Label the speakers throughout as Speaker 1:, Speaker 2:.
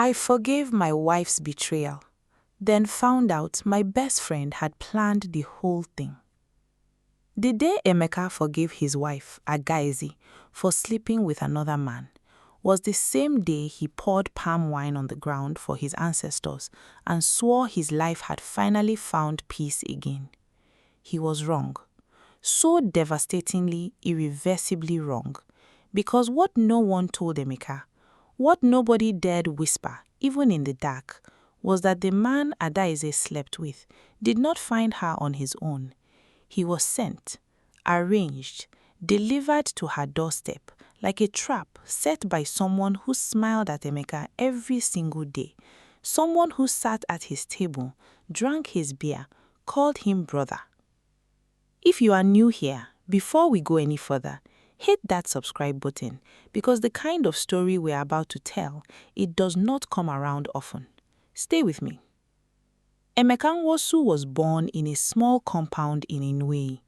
Speaker 1: I forgave my wife's betrayal, then found out my best friend had planned the whole thing. The day Emeka forgave his wife, Agaizi, for sleeping with another man was the same day he poured palm wine on the ground for his ancestors and swore his life had finally found peace again. He was wrong. So devastatingly, irreversibly wrong. Because what no one told Emeka, what nobody dared whisper, even in the dark, was that the man Adaize slept with did not find her on his own. He was sent, arranged, delivered to her doorstep like a trap set by someone who smiled at Emeka every single day, someone who sat at his table, drank his beer, called him brother. If you are new here, before we go any further, hit that subscribe button because the kind of story we're about to tell, it does not come around often. Stay with me. Emeka Nwosu was born in a small compound in Inwe,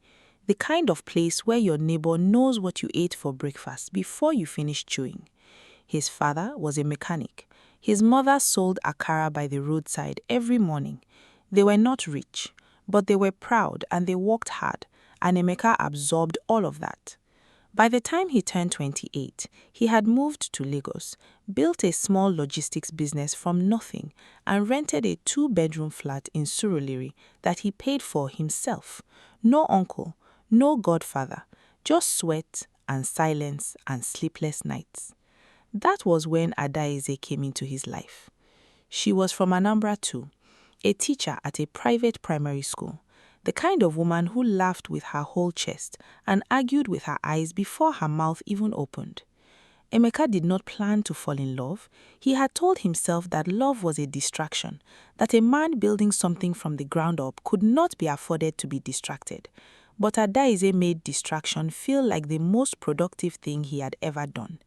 Speaker 1: the kind of place where your neighbor knows what you ate for breakfast before you finish chewing. His father was a mechanic. His mother sold akara by the roadside every morning. They were not rich, but they were proud and they worked hard, and Emeka absorbed all of that. By the time he turned 28, he had moved to Lagos, built a small logistics business from nothing, and rented a 2-bedroom flat in Surulere that he paid for himself. No uncle, no godfather, just sweat and silence and sleepless nights. That was when Adaize came into his life. She was from Anambra too, a teacher at a private primary school. The kind of woman who laughed with her whole chest and argued with her eyes before her mouth even opened. Emeka did not plan to fall in love. He had told himself that love was a distraction, that a man building something from the ground up could not be afforded to be distracted. But Adaize made distraction feel like the most productive thing he had ever done.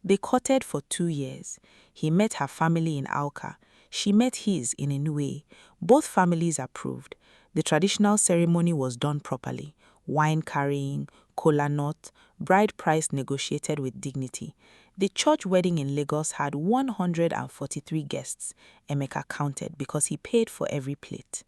Speaker 1: They courted for 2 years. He met her family in Auka. She met his in Inue. Both families approved. The traditional ceremony was done properly. Wine carrying, kola nut, bride price negotiated with dignity. The church wedding in Lagos had 143 guests. Emeka counted because he paid for every plate.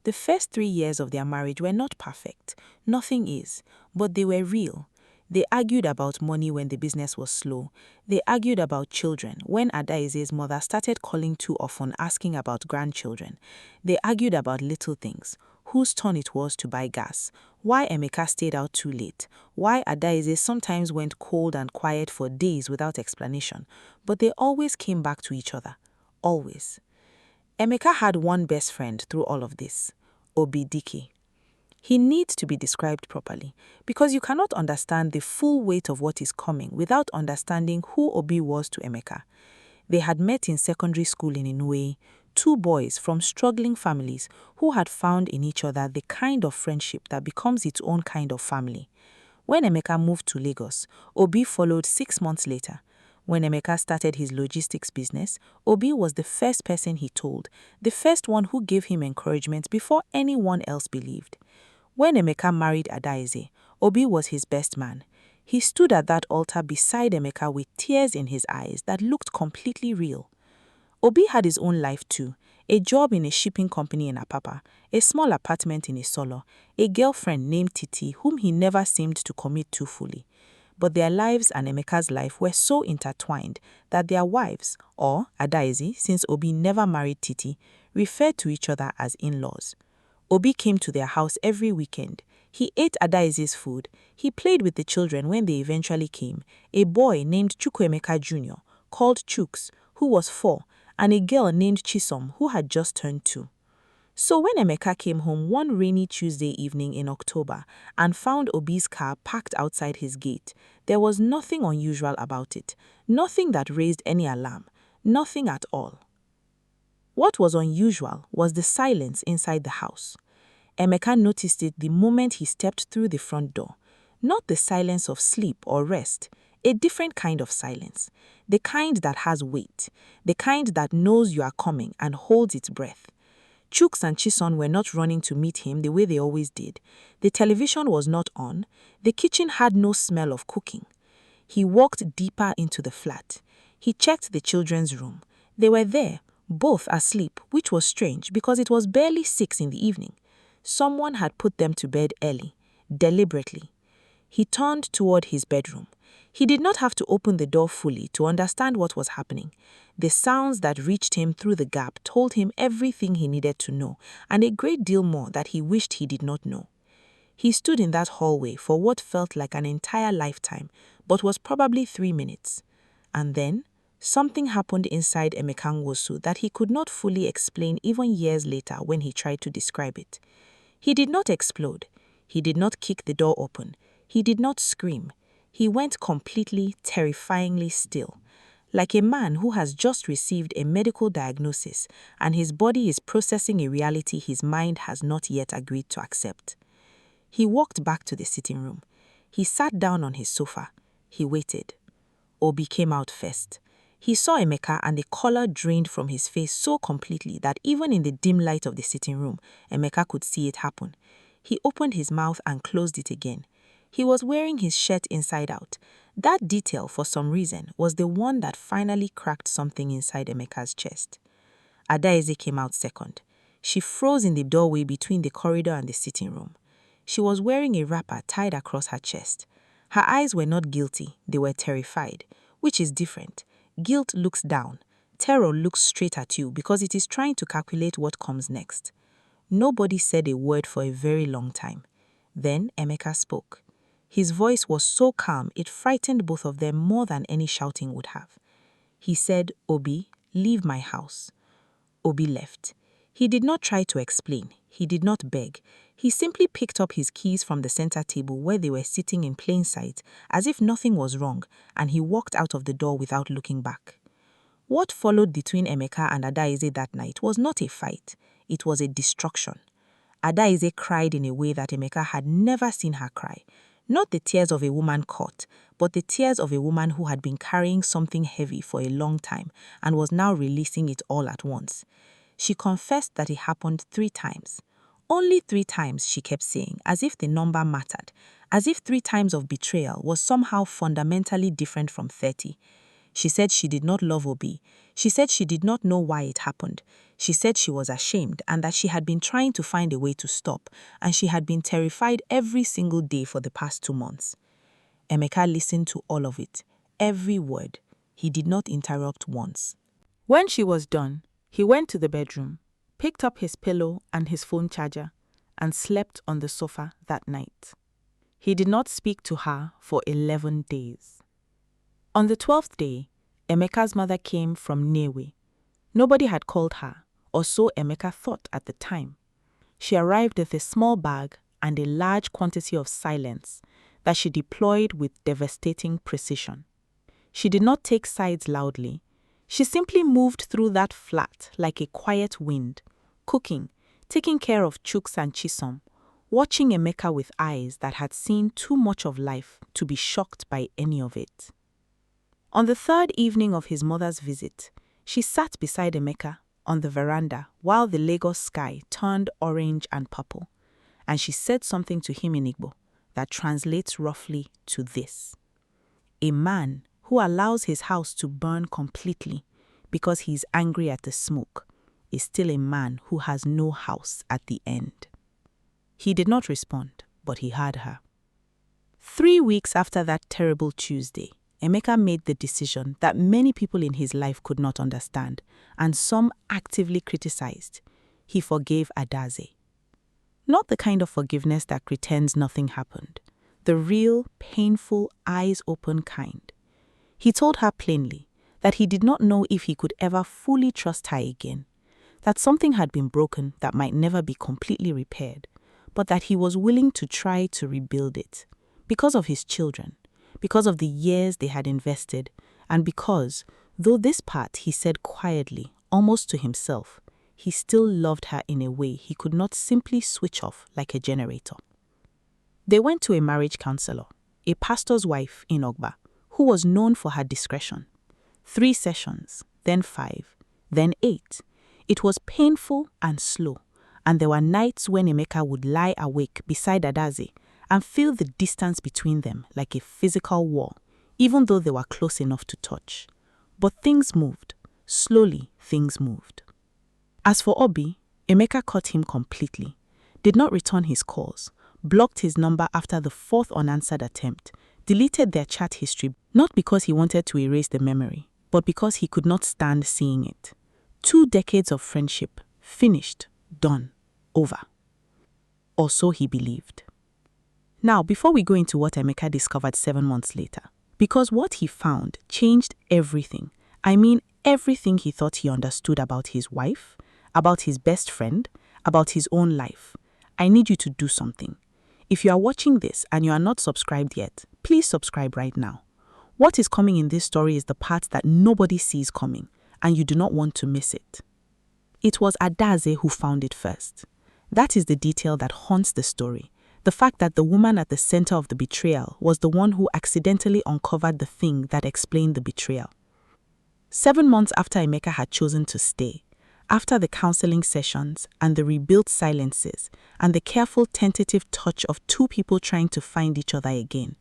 Speaker 1: The first 3 years of their marriage were not perfect. Nothing is. But they were real. They argued about money when the business was slow. They argued about children when Adaize's mother started calling too often asking about grandchildren. They argued about little things. Whose turn it was to buy gas. Why Emeka stayed out too late. Why Adaize sometimes went cold and quiet for days without explanation. But they always came back to each other. Always. Emeka had one best friend through all of this. Obidike. He needs to be described properly because you cannot understand the full weight of what is coming without understanding who Obi was to Emeka. They had met in secondary school in Inue, 2 boys from struggling families who had found in each other the kind of friendship that becomes its own kind of family. When Emeka moved to Lagos, Obi followed 6 months later. When Emeka started his logistics business, Obi was the first person he told, the first one who gave him encouragement before anyone else believed. When Emeka married Adaize, Obi was his best man. He stood at that altar beside Emeka with tears in his eyes that looked completely real. Obi had his own life too, a job in a shipping company in Apapa, a small apartment in Isolo, a girlfriend named Titi whom he never seemed to commit to fully. But their lives and Emeka's life were so intertwined that their wives, or Adaize, since Obi never married Titi, referred to each other as in-laws. Obi came to their house every weekend. He ate Adaize's food. He played with the children when they eventually came, a boy named Chukwuemeka Jr., called Chuks, who was 4, and a girl named Chisom, who had just turned 2. So when Emeka came home one rainy Tuesday evening in October and found Obi's car parked outside his gate, there was nothing unusual about it, nothing that raised any alarm, nothing at all. What was unusual was the silence inside the house. Emeka noticed it the moment he stepped through the front door. Not the silence of sleep or rest, a different kind of silence, the kind that has weight, the kind that knows you are coming and holds its breath. Chuks and Chison were not running to meet him the way they always did. The television was not on. The kitchen had no smell of cooking. He walked deeper into the flat. He checked the children's room. They were there, both asleep, which was strange because it was barely 6 in the evening. Someone had put them to bed early, deliberately. He turned toward his bedroom. He did not have to open the door fully to understand what was happening. The sounds that reached him through the gap told him everything he needed to know, and a great deal more that he wished he did not know. He stood in that hallway for what felt like an entire lifetime, but was probably 3 minutes. And then, something happened inside Emeka Nwosu that he could not fully explain even years later when he tried to describe it. He did not explode. He did not kick the door open. He did not scream. He went completely, terrifyingly still, like a man who has just received a medical diagnosis and his body is processing a reality his mind has not yet agreed to accept. He walked back to the sitting room. He sat down on his sofa. He waited. Obi came out first. He saw Emeka and the color drained from his face so completely that even in the dim light of the sitting room, Emeka could see it happen. He opened his mouth and closed it again. He was wearing his shirt inside out. That detail, for some reason, was the one that finally cracked something inside Emeka's chest. Adaeze came out second. She froze in the doorway between the corridor and the sitting room. She was wearing a wrapper tied across her chest. Her eyes were not guilty, they were terrified, which is different. Guilt looks down. Terror looks straight at you because it is trying to calculate what comes next. Nobody said a word for a very long time. Then Emeka spoke. His voice was so calm it frightened both of them more than any shouting would have. He said, "Obi, leave my house." Obi left. He did not try to explain. He did not beg. He simply picked up his keys from the center table where they were sitting in plain sight, as if nothing was wrong, and he walked out of the door without looking back. What followed between Emeka and Adaeze that night was not a fight. It was a destruction. Adaeze cried in a way that Emeka had never seen her cry. Not the tears of a woman caught, but the tears of a woman who had been carrying something heavy for a long time and was now releasing it all at once. She confessed that it happened 3 times. Only 3 times, she kept saying, as if the number mattered, as if 3 times of betrayal was somehow fundamentally different from 30. She said she did not love Obi. She said she did not know why it happened. She said she was ashamed and that she had been trying to find a way to stop, and she had been terrified every single day for the past 2 months. Emeka listened to all of it, every word. He did not interrupt once. When she was done, he went to the bedroom, picked up his pillow and his phone charger, and slept on the sofa that night. He did not speak to her for 11 days. On the 12th day, Emeka's mother came from Newe. Nobody had called her, or so Emeka thought at the time. She arrived with a small bag and a large quantity of silence that she deployed with devastating precision. She did not take sides loudly. She simply moved through that flat like a quiet wind, cooking, taking care of Chooks and Chisom, watching Emeka with eyes that had seen too much of life to be shocked by any of it. On the 3rd evening of his mother's visit, she sat beside Emeka on the veranda while the Lagos sky turned orange and purple, and she said something to him in Igbo that translates roughly to this: a man who allows his house to burn completely because he is angry at the smoke is still a man who has no house at the end. He did not respond, but he heard her. 3 weeks after that terrible Tuesday, Emeka made the decision that many people in his life could not understand, and some actively criticized. He forgave Adaeze. Not the kind of forgiveness that pretends nothing happened. The real, painful, eyes-open kind. He told her plainly that he did not know if he could ever fully trust her again, that something had been broken that might never be completely repaired, but that he was willing to try to rebuild it, because of his children, because of the years they had invested, and because, though this part he said quietly, almost to himself, he still loved her in a way he could not simply switch off like a generator. They went to a marriage counselor, a pastor's wife in Ogba, who was known for her discretion. 3 sessions, then 5, then 8. It was painful and slow, and there were nights when Emeka would lie awake beside Adaeze and feel the distance between them like a physical wall, even though they were close enough to touch. But things moved. Slowly, things moved. As for Obi, Emeka cut him completely, did not return his calls, blocked his number after the fourth unanswered attempt, deleted their chat history, not because he wanted to erase the memory, but because he could not stand seeing it. 2 decades of friendship, finished, done, over. Or so he believed. Now, before we go into what Emeka discovered 7 months later, because what he found changed everything. I mean, everything he thought he understood about his wife, about his best friend, about his own life. I need you to do something. If you are watching this and you are not subscribed yet, please subscribe right now. What is coming in this story is the part that nobody sees coming, and you do not want to miss it. It was Adaze who found it first. That is the detail that haunts the story. The fact that the woman at the center of the betrayal was the one who accidentally uncovered the thing that explained the betrayal. 7 months after Emeka had chosen to stay, after the counseling sessions and the rebuilt silences and the careful tentative touch of 2 people trying to find each other again,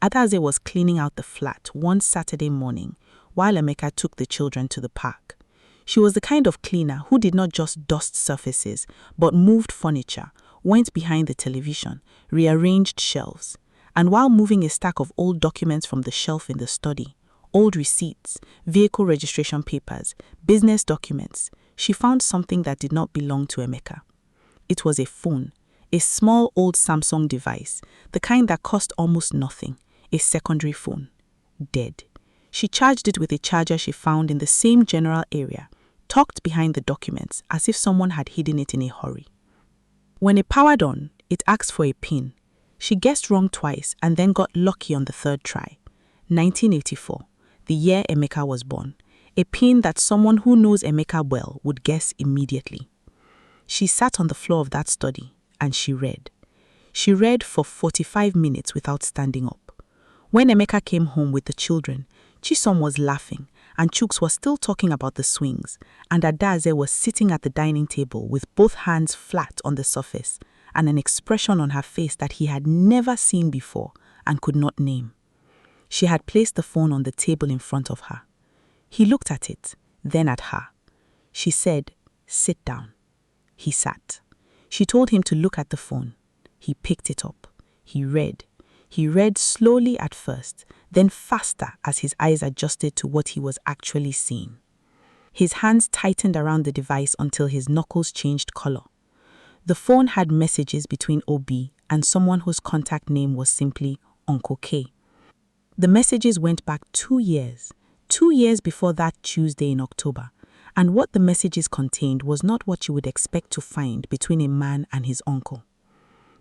Speaker 1: Adaze was cleaning out the flat one Saturday morning while Emeka took the children to the park. She was the kind of cleaner who did not just dust surfaces, but moved furniture, went behind the television, rearranged shelves, and while moving a stack of old documents from the shelf in the study, old receipts, vehicle registration papers, business documents, she found something that did not belong to Emeka. It was a phone, a small old Samsung device, the kind that cost almost nothing, a secondary phone, dead. She charged it with a charger she found in the same general area, tucked behind the documents as if someone had hidden it in a hurry. When it powered on, it asked for a PIN. She guessed wrong twice and then got lucky on the 3rd try. 1984, the year Emeka was born, a PIN that someone who knows Emeka well would guess immediately. She sat on the floor of that study and she read. She read for 45 minutes without standing up. When Emeka came home with the children, Chisom was laughing and Chuks was still talking about the swings, and Adaze was sitting at the dining table with both hands flat on the surface and an expression on her face that he had never seen before and could not name. She had placed the phone on the table in front of her. He looked at it, then at her. She said, "Sit down." He sat. She told him to look at the phone. He picked it up. He read. He read slowly at first, then faster as his eyes adjusted to what he was actually seeing. His hands tightened around the device until his knuckles changed color. The phone had messages between Obi and someone whose contact name was simply Uncle K. The messages went back 2 years, 2 years before that Tuesday in October, and what the messages contained was not what you would expect to find between a man and his uncle.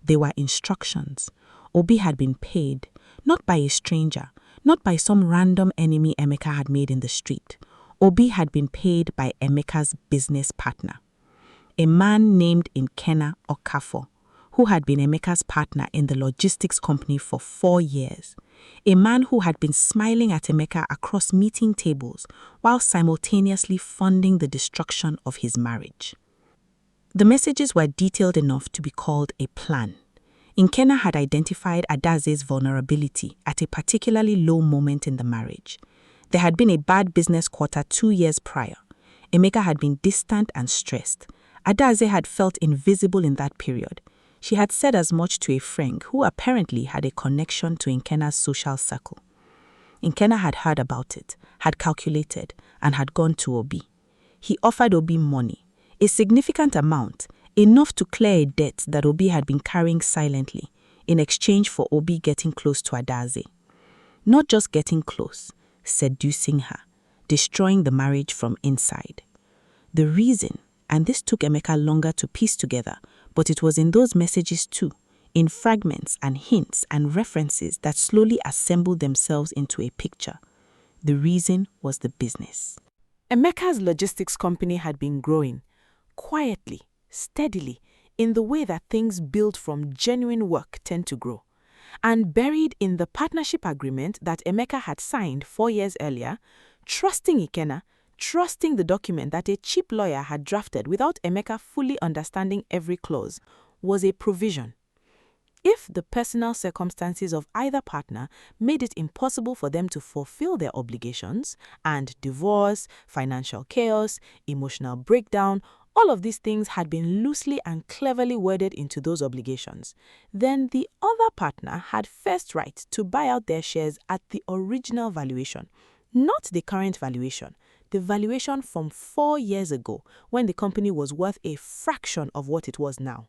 Speaker 1: They were instructions. Obi had been paid, not by a stranger, not by some random enemy Emeka had made in the street. Obi had been paid by Emeka's business partner, a man named Nkena Okafor, who had been Emeka's partner in the logistics company for 4 years, a man who had been smiling at Emeka across meeting tables while simultaneously funding the destruction of his marriage. The messages were detailed enough to be called a plan. Nkena had identified Adaze's vulnerability at a particularly low moment in the marriage. There had been a bad business quarter 2 years prior. Emeka had been distant and stressed. Adaze had felt invisible in that period. She had said as much to a friend who apparently had a connection to Nkena's social circle. Nkena had heard about it, had calculated, and had gone to Obi. He offered Obi money, a significant amount, enough to clear a debt that Obi had been carrying silently, in exchange for Obi getting close to Adaze. Not just getting close, seducing her, destroying the marriage from inside. The reason, and this took Emeka longer to piece together, but it was in those messages too, in fragments and hints and references that slowly assembled themselves into a picture. The reason was the business. Emeka's logistics company had been growing, quietly, steadily, in the way that things built from genuine work tend to grow. And buried in the partnership agreement that Emeka had signed 4 years earlier, trusting Nkena, trusting the document that a cheap lawyer had drafted without Emeka fully understanding every clause, was a provision. If the personal circumstances of either partner made it impossible for them to fulfill their obligations, and divorce, financial chaos, emotional breakdown, all of these things had been loosely and cleverly worded into those obligations, then the other partner had first right to buy out their shares at the original valuation, not the current valuation, the valuation from 4 years ago when the company was worth a fraction of what it was now.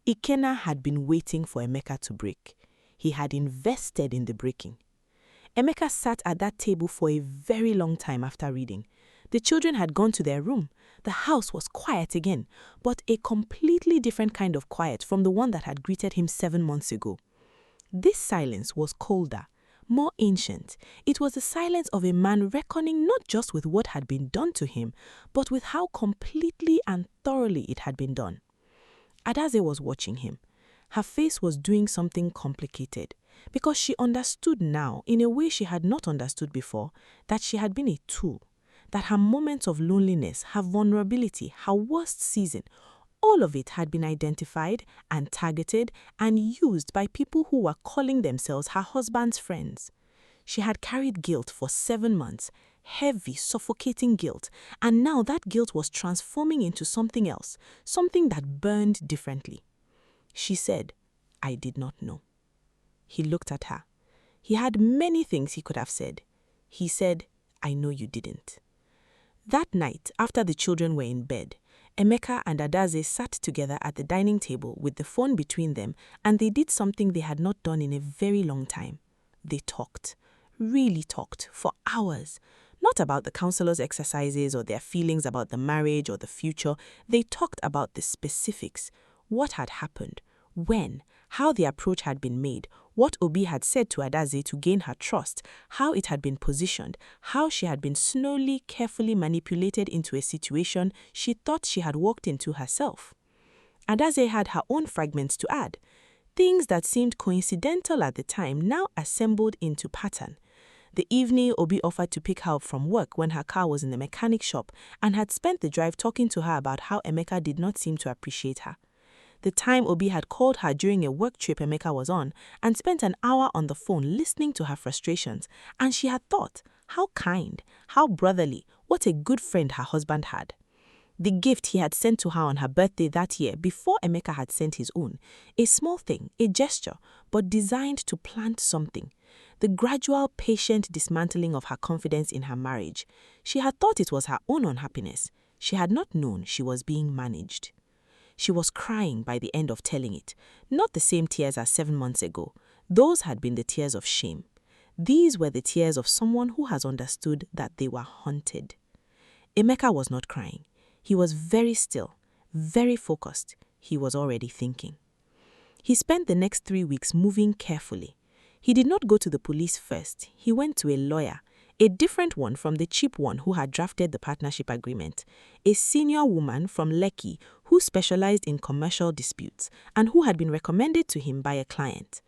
Speaker 1: Ikenna had been waiting for Emeka to break. He had invested in the breaking. Emeka sat at that table for a very long time after reading. The children had gone to their room. The house was quiet again, but a completely different kind of quiet from the one that had greeted him 7 months ago. This silence was colder, more ancient. It was the silence of a man reckoning not just with what had been done to him, but with how completely and thoroughly it had been done. Adaze was watching him. Her face was doing something complicated, because she understood now, in a way she had not understood before, that she had been a tool, that her moments of loneliness, her vulnerability, her worst season, all of it had been identified and targeted and used by people who were calling themselves her husband's friends. She had carried guilt for 7 months, heavy, suffocating guilt, and now that guilt was transforming into something else, something that burned differently. She said, "I did not know." He looked at her. He had many things he could have said. He said, "I know you didn't." That night, after the children were in bed, Emeka and Adaze sat together at the dining table with the phone between them, and they did something they had not done in a very long time. They talked, really talked, for hours. Not about the counselor's exercises or their feelings about the marriage or the future. They talked about the specifics. What had happened, when, how the approach had been made, what Obi had said to Adaze to gain her trust, how it had been positioned, how she had been slowly, carefully manipulated into a situation she thought she had walked into herself. Adaze had her own fragments to add. Things that seemed coincidental at the time now assembled into pattern. The evening Obi offered to pick her up from work when her car was in the mechanic shop and had spent the drive talking to her about how Emeka did not seem to appreciate her. The time Obi had called her during a work trip Emeka was on and spent an hour on the phone listening to her frustrations, and she had thought, how kind, how brotherly, what a good friend her husband had. The gift he had sent to her on her birthday that year before Emeka had sent his own, a small thing, a gesture, but designed to plant something. The gradual, patient dismantling of her confidence in her marriage. She had thought it was her own unhappiness. She had not known she was being managed. She was crying by the end of telling it, not the same tears as 7 months ago. Those had been the tears of shame. These were the tears of someone who has understood that they were haunted. Emeka was not crying. He was very still, very focused. He was already thinking. He spent the next 3 weeks moving carefully. He did not go to the police first. He went to a lawyer, a different one from the cheap one who had drafted the partnership agreement, a senior woman from Lekki who specialized in commercial disputes and who had been recommended to him by a client.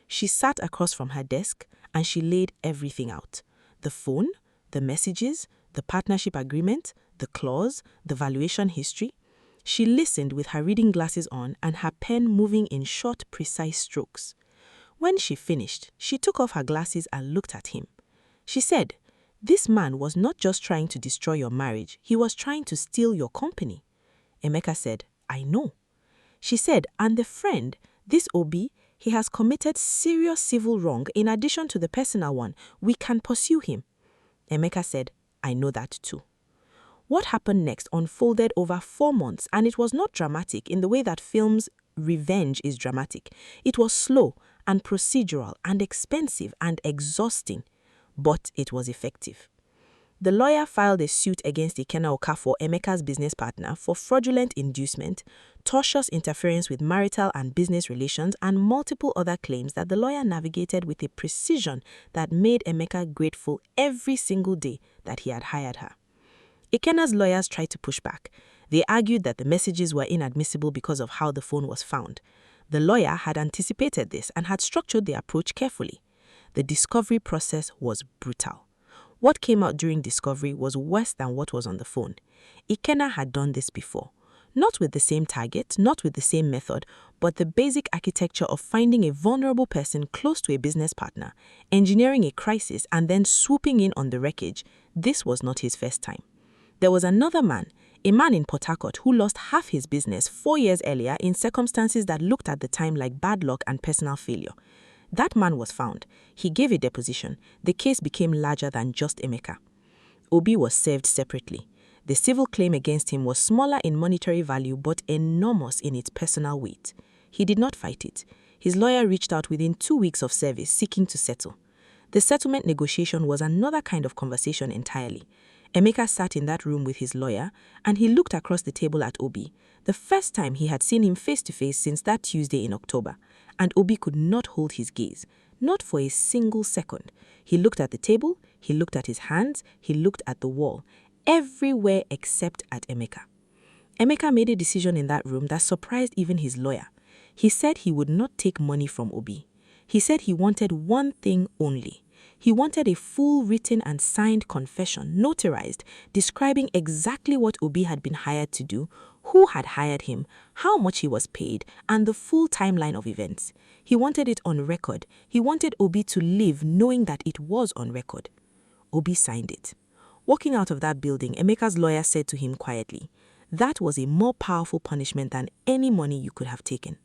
Speaker 1: She sat across from her desk and she laid everything out. The phone, the messages, the partnership agreement, the clause, the valuation history. She listened with her reading glasses on and her pen moving in short, precise strokes. When she finished, she took off her glasses and looked at him. She said, "This man was not just trying to destroy your marriage, he was trying to steal your company." Emeka said, "I know." She said, "And the friend, this Obi, he has committed serious civil wrong in addition to the personal one. We can pursue him." Emeka said, "I know that too." What happened next unfolded over 4 months, and it was not dramatic in the way that films' revenge is dramatic. It was slow and procedural and expensive and exhausting, but it was effective. The lawyer filed a suit against Ikenna Okafor, Emeka's business partner, for fraudulent inducement, tortious interference with marital and business relations, and multiple other claims that the lawyer navigated with a precision that made Emeka grateful every single day that he had hired her. Ikenna's lawyers tried to push back. They argued that the messages were inadmissible because of how the phone was found. The lawyer had anticipated this and had structured the approach carefully. The discovery process was brutal. What came out during discovery was worse than what was on the phone. Ikenna had done this before.
Speaker 2: Not with the same target, not with the same method, but the basic architecture of finding a vulnerable person close to a business partner, engineering a crisis, and then swooping in on the wreckage. This was not his first time. There was another man, a man in Port Harcourt who lost half his business 4 years earlier in circumstances that looked at the time like bad luck and personal failure. That man was found. He gave a deposition. The case became larger than just Emeka. Obi was served separately. The civil claim against him was smaller in monetary value but enormous in its personal weight. He did not fight it. His lawyer reached out within 2 weeks of service seeking to settle. The settlement negotiation was another kind of conversation entirely. Emeka sat in that room with his lawyer, and he looked across the table at Obi, the first time he had seen him face to face since that Tuesday in October, and Obi could not hold his gaze, not for a single second. He looked at the table, he looked at his hands, he looked at the wall, everywhere except at Emeka. Emeka made a decision in that room that surprised even his lawyer. He said he would not take money from Obi. He said he wanted one thing only. He wanted a full written and signed confession, notarized, describing exactly what Obi had been hired to do, who had hired him, how much he was paid, and the full timeline of events. He wanted it on record. He wanted Obi to live knowing that it was on record. Obi signed it. Walking out of that building, Emeka's lawyer said to him quietly, "That was a more powerful punishment than any money you could have taken."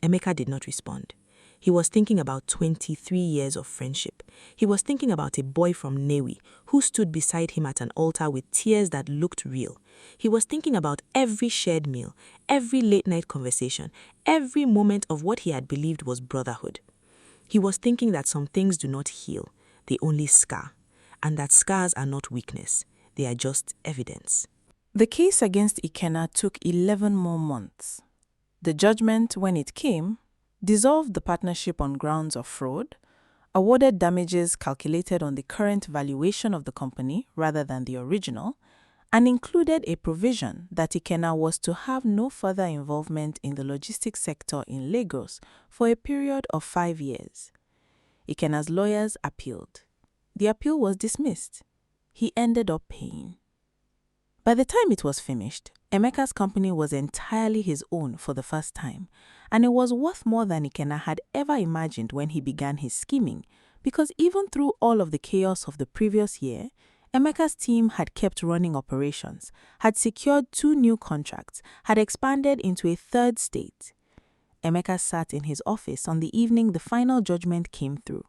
Speaker 2: Emeka did not respond. He was thinking about 23 years of friendship. He was thinking about a boy from Newi who stood beside him at an altar with tears that looked real. He was thinking about every shared meal, every late-night conversation, every moment of what he had believed was brotherhood. He was thinking that some things do not heal, they only scar, and that scars are not weakness, they are just evidence.
Speaker 1: The case against Ikenna took 11 more months. The judgment, when it came, dissolved the partnership on grounds of fraud, awarded damages calculated on the current valuation of the company rather than the original, and included a provision that Ikenna was to have no further involvement in the logistics sector in Lagos for a period of 5 years. Ikenna's lawyers appealed. The appeal was dismissed. He ended up paying. By the time it was finished, Emeka's company was entirely his own for the first time, and it was worth more than Ikenna had ever imagined when he began his scheming, because even through all of the chaos of the previous year, Emeka's team had kept running operations, had secured 2 new contracts, had expanded into a 3rd state. Emeka sat in his office on the evening the final judgment came through,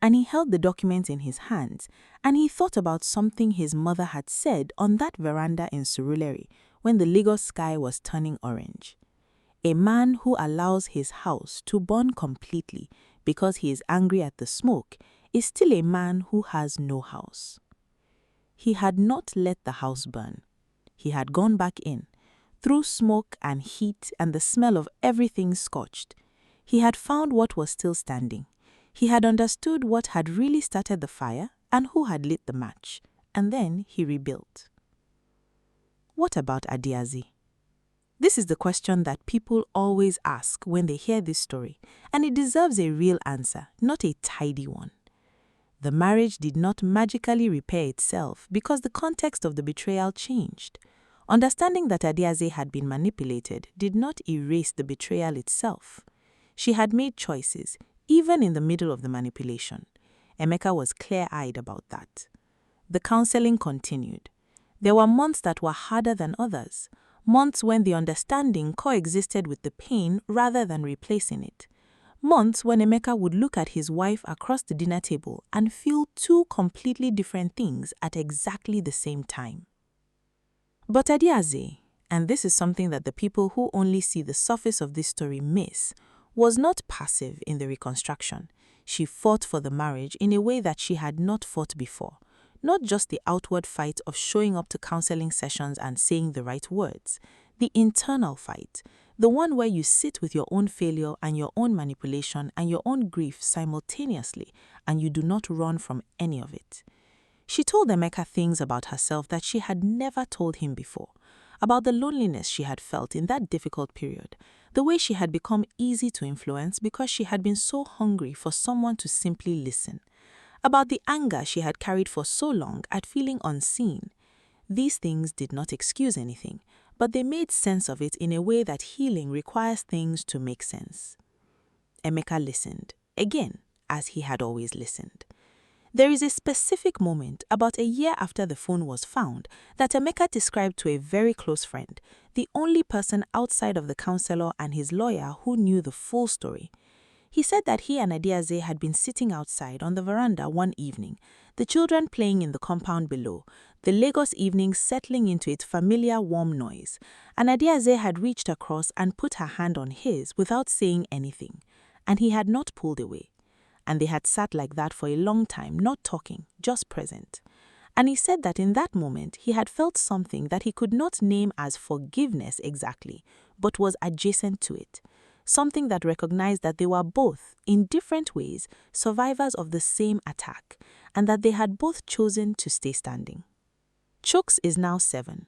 Speaker 1: and he held the documents in his hands, and he thought about something his mother had said on that veranda in Surulere when the Lagos sky was turning orange. A man who allows his house to burn completely because he is angry at the smoke is still a man who has no house. He had not let the house burn. He had gone back in, through smoke and heat and the smell of everything scorched. He had found what was still standing. He had understood what had really started the fire and who had lit the match, and then he rebuilt. What about Adiazi? This is the question that people always ask when they hear this story, and it deserves a real answer, not a tidy one. The marriage did not magically repair itself because the context of the betrayal changed. Understanding that Adiazi had been manipulated did not erase the betrayal itself. She had made choices, even in the middle of the manipulation. Emeka was clear-eyed about that. The counseling continued. There were months that were harder than others, months when the understanding coexisted with the pain rather than replacing it. Months when Emeka would look at his wife across the dinner table and feel 2 completely different things at exactly the same time. But Adiazi, and this is something that the people who only see the surface of this story miss, was not passive in the reconstruction. She fought for the marriage in a way that she had not fought before. Not just the outward fight of showing up to counseling sessions and saying the right words. The internal fight. The one where you sit with your own failure and your own manipulation and your own grief simultaneously, and you do not run from any of it. She told Emeka things about herself that she had never told him before. About the loneliness she had felt in that difficult period, the way she had become easy to influence because she had been so hungry for someone to simply listen, about the anger she had carried for so long at feeling unseen.
Speaker 2: These things did not excuse anything, but they made sense of it in a way that healing requires things to make sense. Emeka listened, again, as he had always listened. There is a specific moment, about a year after the phone was found, that Emeka described to a very close friend, the only person outside of the counselor and his lawyer who knew the full story. He said that he and Adiaze had been sitting outside on the veranda one evening, the children playing in the compound below, the Lagos evening settling into its familiar warm noise, and Adiaze had reached across and put her hand on his without saying anything, and he had not pulled away. And they had sat like that for a long time, not talking, just present. And he said that in that moment he had felt something that he could not name as forgiveness exactly, but was adjacent to it. Something that recognized that they were both, in different ways, survivors of the same attack, and that they had both chosen to stay standing. Chuks is now 7.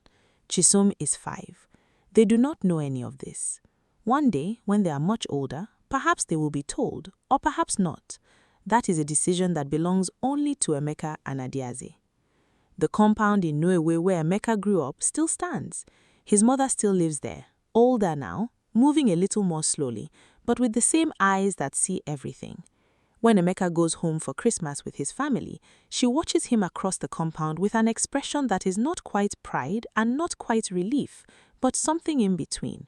Speaker 2: Chisom is 5. They do not know any of this. One day, when they are much older, perhaps they will be told, or perhaps not. That is a decision that belongs only to Emeka and Adiaze. The compound in Nuewe where Emeka grew up still stands. His mother still lives there, older now, moving a little more slowly, but with the same eyes that see everything. When Emeka goes home for Christmas with his family, she watches him across the compound with an expression that is not quite pride and not quite relief, but something in between.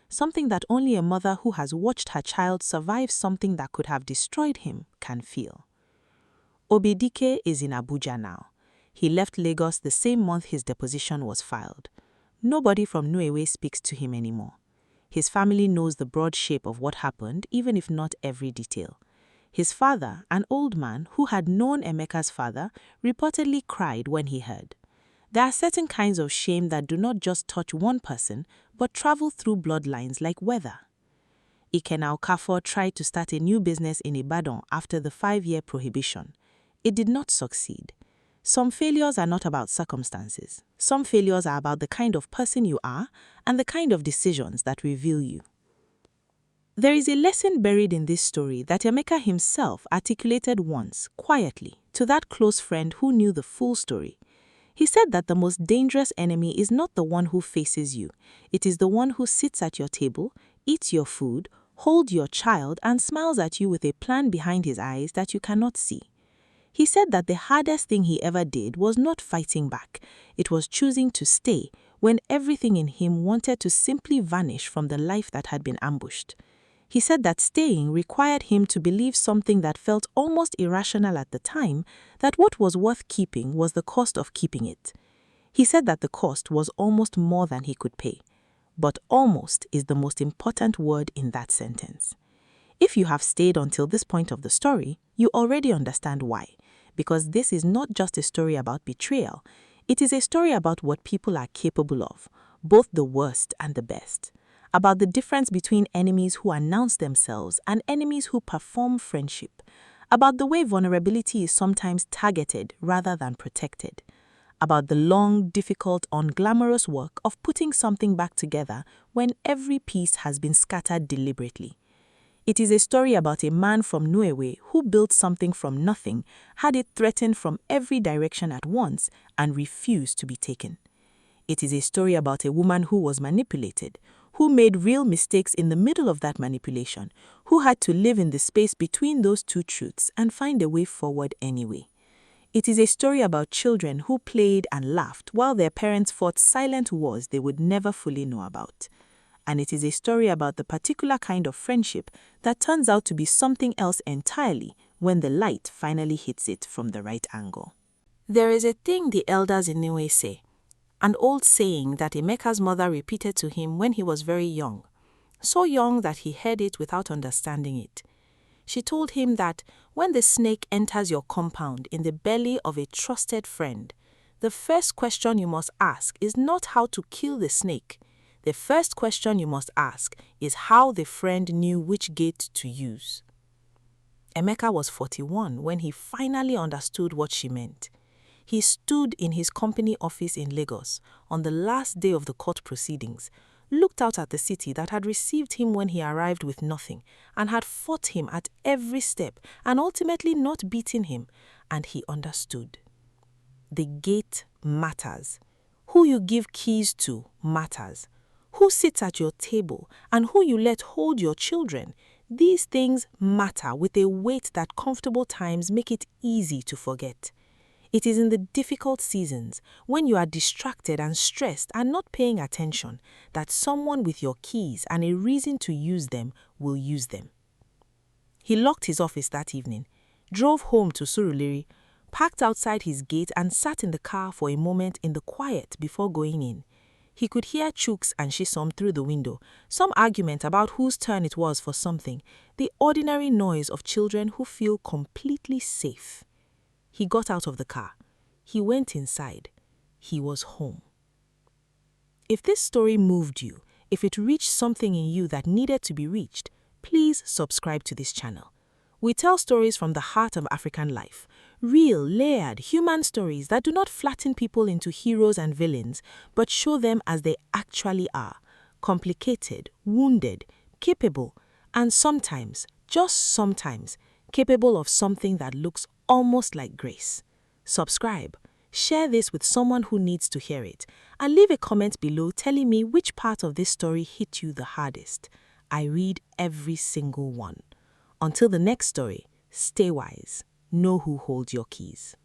Speaker 2: Something that only a mother who has watched her child survive something that could have destroyed him can feel. Obidike is in Abuja now. He left Lagos the same month his deposition was filed. Nobody from Nuewe speaks to him anymore. His family knows the broad shape of what happened, even if not every detail. His father, an old man who had known Emeka's father, reportedly cried when he heard. There are certain kinds of shame that do not just touch one person, but travel through bloodlines like weather. Ikenna Okafor tried to start a new business in Ibadan after the 5-year prohibition. It did not succeed. Some failures are not about circumstances. Some failures are about the kind of person you are and the kind of decisions that reveal you. There is a lesson buried in this story that Emeka himself articulated once, quietly, to that close friend who knew the full story. He said that the most dangerous enemy is not the one who faces you. It is the one who sits at your table, eats your food, holds your child, and smiles at you with a plan behind his eyes that you cannot see. He said that the hardest thing he ever did was not fighting back. It was choosing to stay when everything in him wanted to simply vanish from the life that had been ambushed. He said that staying required him to believe something that felt almost irrational at the time, that what was worth keeping was the cost of keeping it. He said that the cost was almost more than he could pay. But almost is the most important word in that sentence. If you have stayed until this point of the story, you already understand why. Because this is not just a story about betrayal. It is a story about what people are capable of, both the worst and the best. About the difference between enemies who announce themselves and enemies who perform friendship. About the way vulnerability is sometimes targeted rather than protected. About the long, difficult, unglamorous work of putting something back together when every piece has been scattered deliberately. It is a story about a man from Nuewe who built something from nothing, had it threatened from every direction at once, and refused to be taken. It is a story about a woman who was manipulated, who made real mistakes in the middle of that manipulation, who had to live in the space between those two truths and find a way forward anyway. It is a story about children who played and laughed while their parents fought silent wars they would never fully know about. And it is a story about the particular kind of friendship that turns out to be something else entirely when the light finally hits it from the right angle. There is a thing the elders in Niue say, an old saying that Emeka's mother repeated to him when he was very young, so young that he heard it without understanding it. She told him that when the snake enters your compound in the belly of a trusted friend, the first question you must ask is not how to kill the snake. The first question you must ask is how the friend knew which gate to use. Emeka was 41 when he finally understood what she meant. He stood in his company office in Lagos on the last day of the court proceedings, looked out at the city that had received him when he arrived with nothing and had fought him at every step and ultimately not beaten him, and he understood. The gate matters.
Speaker 1: Who you give keys to matters. Who sits at your table and who you let hold your children. These things matter with a weight that comfortable times make it easy to forget. It is in the difficult seasons, when you are distracted and stressed and not paying attention, that someone with your keys and a reason to use them will use them. He locked his office that evening, drove home to Surulere, parked outside his gate and sat in the car for a moment in the quiet before going in. He could hear Chooks and Shisom through the window, some argument about whose turn it was for something, the ordinary noise of children who feel completely safe. He got out of the car. He went inside. He was home. If this story moved you, if it reached something in you that needed to be reached, please subscribe to this channel. We tell stories from the heart of African life, real, layered, human stories that do not flatten people into heroes and villains, but show them as they actually are, complicated, wounded, capable, and sometimes, just sometimes, capable of something that looks almost like grace. Subscribe, share this with someone who needs to hear it, and leave a comment below telling me which part of this story hit you the hardest. I read every single one. Until the next story, stay wise. Know who holds your keys.